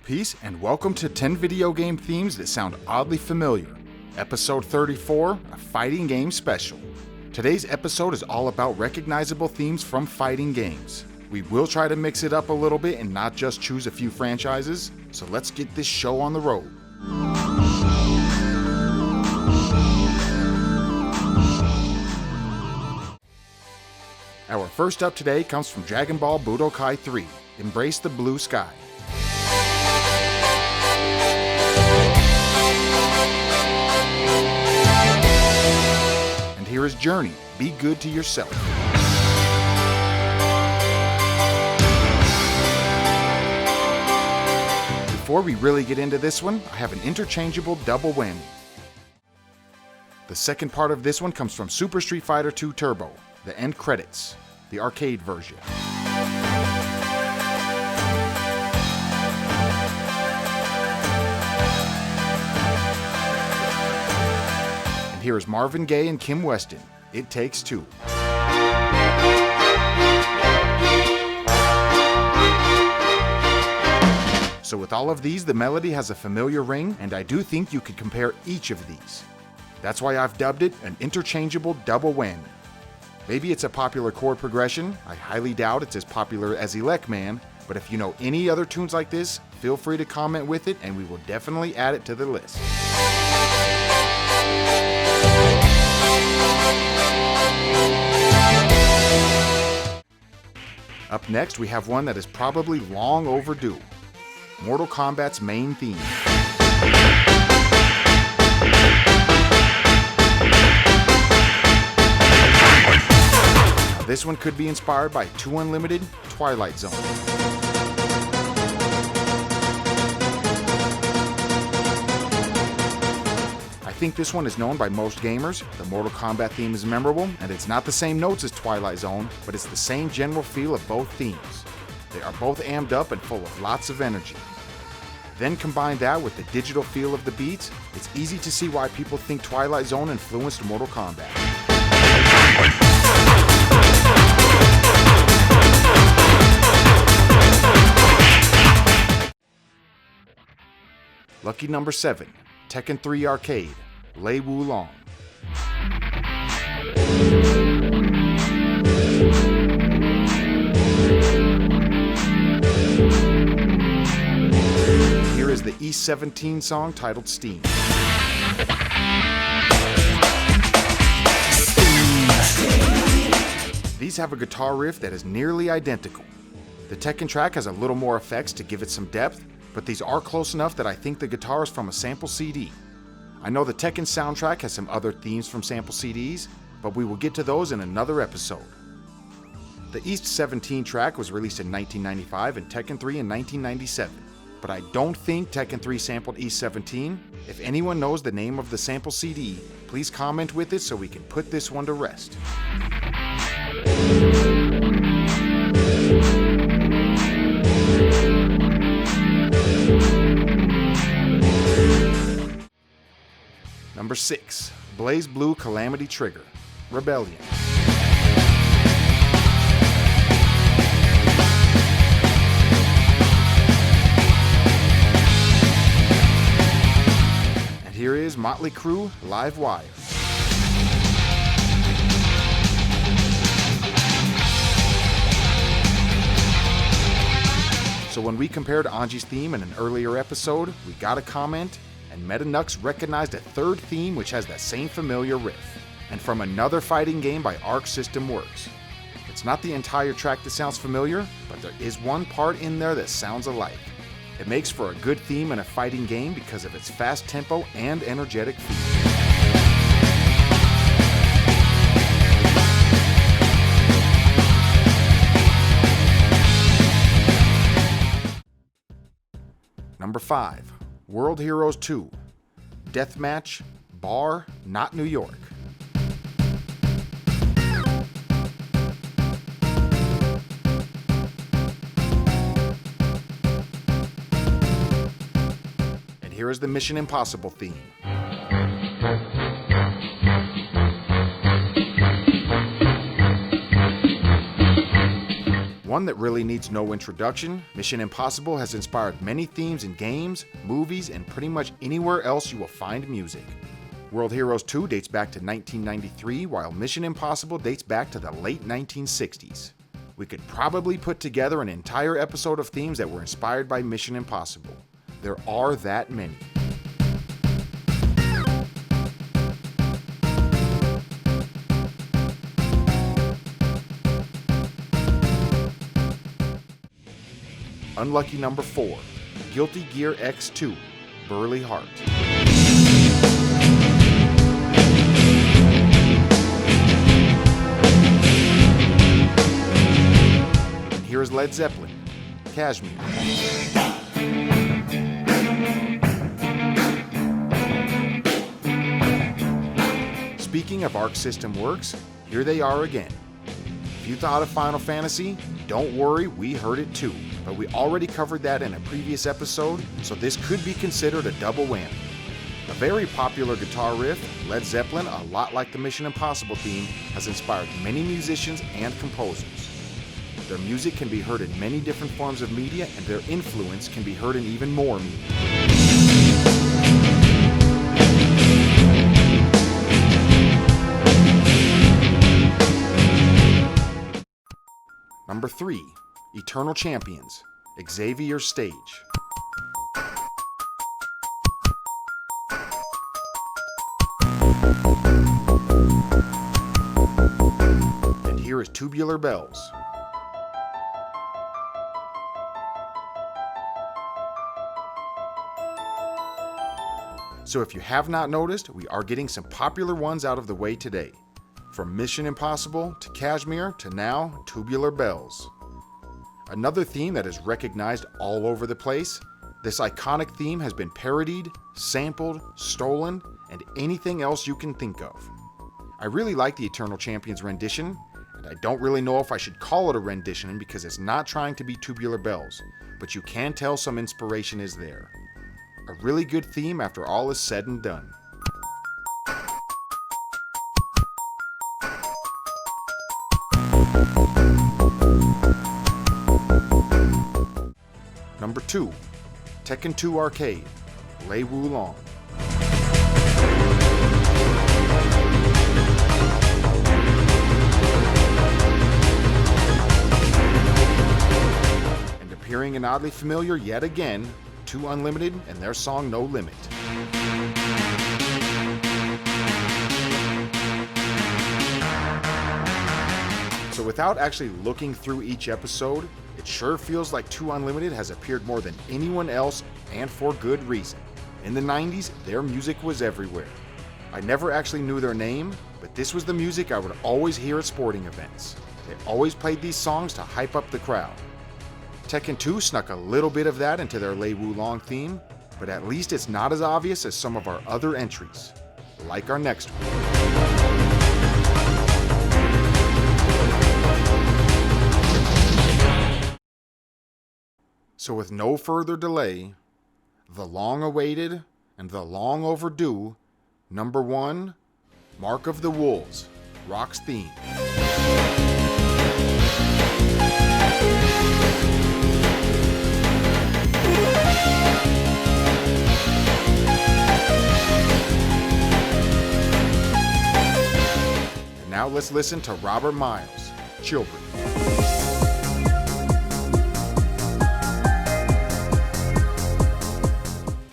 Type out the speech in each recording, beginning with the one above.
Peace and welcome to 10 video game themes that sound oddly familiar. Episode 34, a fighting game special. Today's episode is all about recognizable themes from fighting games. We will try to mix it up a little bit and not just choose a few franchises, so let's get this show on the road. Our first up today comes from Dragon Ball Budokai 3, Embrace the Blue Sky. And here is Journey, Be Good to Yourself. Before we really get into this one, I have an interchangeable double whammy. The second part of this one comes from Super Street Fighter 2 Turbo, the end credits, the arcade version. And here is Marvin Gaye and Kim Weston, It Takes Two. So with all of these, the melody has a familiar ring, and I do think you could compare each of these. That's why I've dubbed it an interchangeable double whammy. Maybe it's a popular chord progression, I highly doubt it's as popular as Elect Man, but if you know any other tunes like this, feel free to comment with it and we will definitely add it to the list. Up next, we have one that is probably long overdue, Mortal Kombat's main theme. This one could be inspired by 2 Unlimited, Twilight Zone. I think this one is known by most gamers. The Mortal Kombat theme is memorable, and it's not the same notes as Twilight Zone, but it's the same general feel of both themes. They are both amped up and full of lots of energy. Then combine that with the digital feel of the beats, it's easy to see why people think Twilight Zone influenced Mortal Kombat. Lucky number 7, Tekken 3 Arcade, Lei Wulong. Here is the E17 song titled Steam. These have a guitar riff that is nearly identical. The Tekken track has a little more effects to give it some depth, but these are close enough that I think the guitar is from a sample CD. I know the Tekken soundtrack has some other themes from sample CDs, but we will get to those in another episode. The East 17 track was released in 1995 and Tekken 3 in 1997, but I don't think Tekken 3 sampled East 17. If anyone knows the name of the sample CD, please comment with it so we can put this one to rest. Number 6, BlazBlue Calamity Trigger, Rebellion. And here is Motley Crue, Live Wire. So when we compared Anji's theme in an earlier episode, we got a comment, and MetaNux recognized a third theme which has that same familiar riff, and from another fighting game by Arc System Works. It's not the entire track that sounds familiar, but there is one part in there that sounds alike. It makes for a good theme in a fighting game because of its fast tempo and energetic feel. Number 5, World Heroes 2, Deathmatch, Bar, Not New York. And here is the Mission Impossible theme. One that really needs no introduction, Mission Impossible has inspired many themes in games, movies, and pretty much anywhere else you will find music. World Heroes 2 dates back to 1993, while Mission Impossible dates back to the late 1960s. We could probably put together an entire episode of themes that were inspired by Mission Impossible. There are that many. Unlucky number 4, Guilty Gear X2, Burly Heart. And here is Led Zeppelin, Kashmir. Speaking of Arc System Works, here they are again. If you thought of Final Fantasy, don't worry, we heard it too, but we already covered that in a previous episode, so this could be considered a double whammy. A very popular guitar riff, Led Zeppelin, a lot like the Mission Impossible theme, has inspired many musicians and composers. Their music can be heard in many different forms of media, and their influence can be heard in even more media. Number 3, Eternal Champions, Xavier's Stage. And here is Tubular Bells. So if you have not noticed, we are getting some popular ones out of the way today. From Mission Impossible to Kashmir to now Tubular Bells. Another theme that is recognized all over the place, this iconic theme has been parodied, sampled, stolen, and anything else you can think of. I really like the Eternal Champions rendition, and I don't really know if I should call it a rendition because it's not trying to be Tubular Bells, but you can tell some inspiration is there. A really good theme after all is said and done. Number 2, Tekken 2 Arcade, Lei Wulong. And appearing and oddly familiar yet again, 2 Unlimited and their song No Limit. So without actually looking through each episode, it sure feels like 2 Unlimited has appeared more than anyone else, and for good reason. In the 90s, their music was everywhere. I never actually knew their name, but this was the music I would always hear at sporting events. They always played these songs to hype up the crowd. Tekken 2 snuck a little bit of that into their Lei Wulong theme, but at least it's not as obvious as some of our other entries, like our next one. So with no further delay, the long-awaited and the long overdue, number 1, Mark of the Wolves, Rock's theme. And now let's listen to Robert Miles, Children.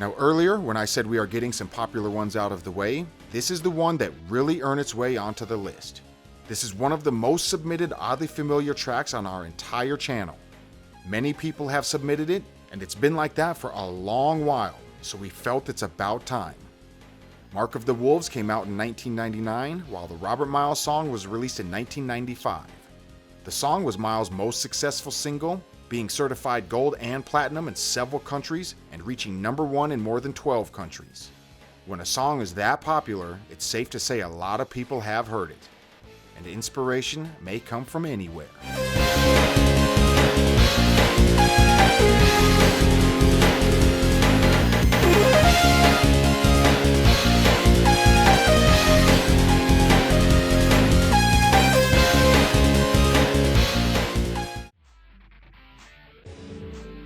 Now earlier, when I said we are getting some popular ones out of the way, this is the one that really earned its way onto the list. This is one of the most submitted oddly familiar tracks on our entire channel. Many people have submitted it, and it's been like that for a long while, so we felt it's about time. Mark of the Wolves came out in 1999, while the Robert Miles song was released in 1995. The song was Miles' most successful single, being certified gold and platinum in several countries and reaching number 1 in more than 12 countries. When a song is that popular, it's safe to say a lot of people have heard it, and inspiration may come from anywhere.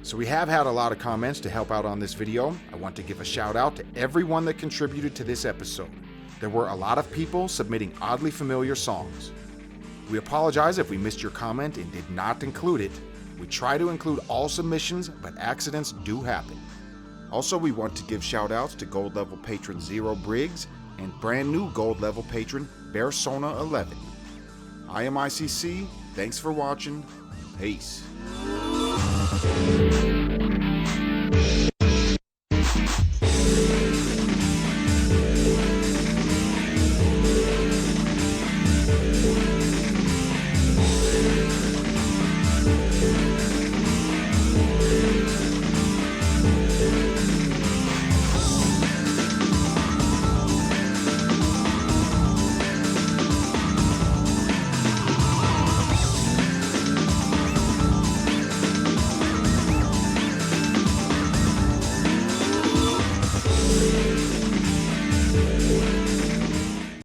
So we have had a lot of comments to help out on this video. I want to give a shout out to everyone that contributed to this episode. There were a lot of people submitting oddly familiar songs. We apologize if we missed your comment and did not include it. We try to include all submissions, but accidents do happen. Also, we want to give shout outs to gold level patron Zero Briggs and brand new gold level patron Bearsona 11. I am ICC, thanks for watching, peace.